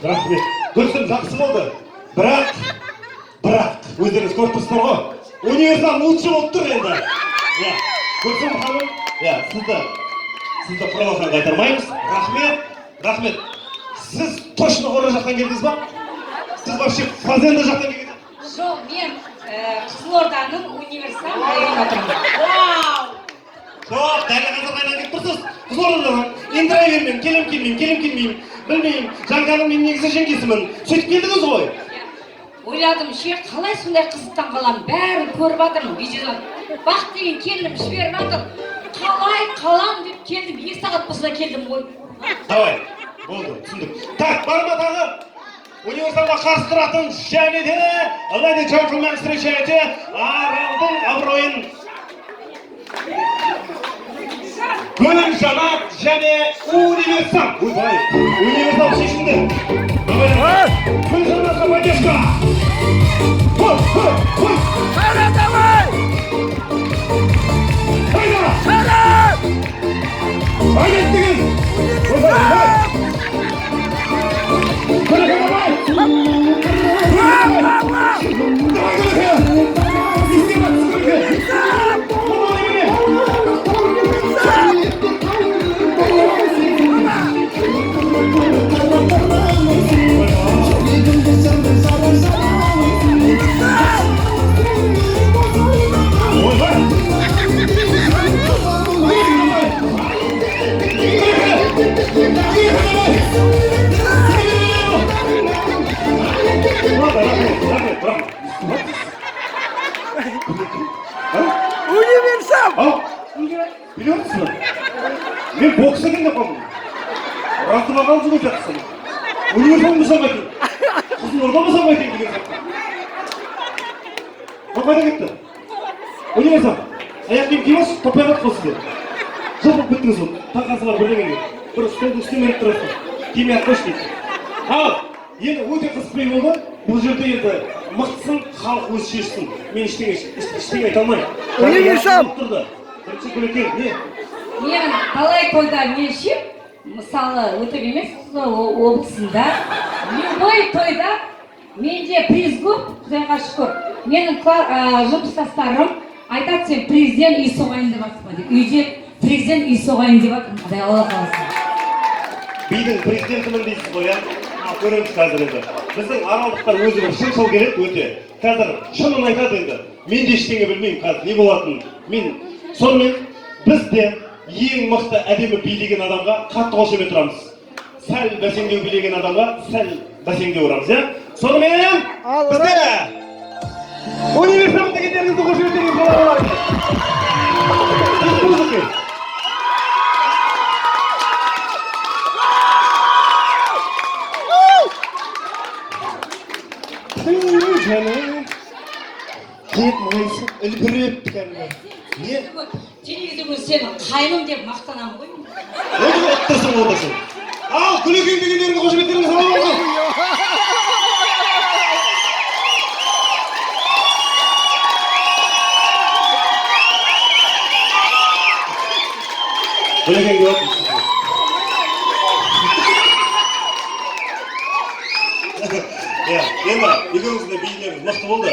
Рахмет. Гүлсім жақсы болды. Бірақ, өздеріңіз көріп тұрсыздар ғой. Универсал лучше болып тұр енді. Гүлсім ханым, сізді құраласынан қайтармаймыз. Рахмет. Сіз точно Орал жақтан келдіңіз ба? Сіз вообще Фазенда жақтан келдіңіз? Жоқ, мен Қызылорданың универсал районында тұрмын. Вау! Жоқ, дәл қазір қайдан келіп тұрсыз? Қызылордадан ендіре бермеймін, келемеймін. Білмеймін, Жанғаның мен негізі жеңгесімін. Сөйтіп келдіңіз ғой? Ойладым, қалай сондай қызықтан қалам, бәрін көріп жатырмын видеодан. Бақ деген келдім, жіберіп жатыр. Қалай қалам деп келдім, 2 сағат болса келдім ғой. Давай, болды, түсіндік. Так, бар ма тағы? Универсалға қарсы тұратын және де, Леди Джентльмен встречайте, Аралдың абыройын. Гүлін жанат және универсал. Ойбай, универсал шешінді. Гүлін жанатқа поддержка. Шара, давай! Шара! Айдет деген! Универсал! Biliyor musun? Ben boksa gidip yapamam. Rahatıma kaldı mı yapacaksın? Universal mı sabahın? Kızın orada mı sabahın gibi yapacaksın? Bak hadi gitti. Universal. Ayaklayıp giymez, topaya bak olsun. Çok bittiniz onu. Takasılar böyle geliyor. Bir üstüne verip durasın. Kimya koş değil. Al. Енді өте қызықпай болды. Бұл жерде енді мықтысын халық өзі шешсін. Мен ештеңе айта алмаймын. Универсал! Бірінші көлекең, не? Мен талай тойда менше, мысалы өтіп емес облысында, любой тойда менде приз көп, Құдайға шүкір. Менің жұмыстастарым айтады, сен президент үй соғайын деп жатсың ба деп. Үйде президент үй соғайын деп жатырмын, Құдай Алла қаласа. Бидің президентімін дейсіз ғой, иә? Көреміз қазір енді. Біздің аралдықтар өзі бір шыншыл керек өте. Қазір шынын айтады енді. Мен де ештеңе білмеймін қазір не болатынын. Сонымен бізде ең мықты әдемі билеген адамға қатты қошемет тұрамыз. Сәл бәсеңдеу билеген адамға сәл бәсеңдеу ұрамыз, иә? Сонымен бізде универсал дегендеріңізді қошеметтеріңіз бола алады. Кет мұғайсың, үлгіріп кәлі. Не? Телевизор сені қайным деп мақтанамын ғой. Өте өттірсің олдасың. Ал, күлекең дегендеріңді қошеметтеріңіз ала болған. Күлекең де өттірсің. Енді, екеуіңіздің де бейілеріңіз мықты болды.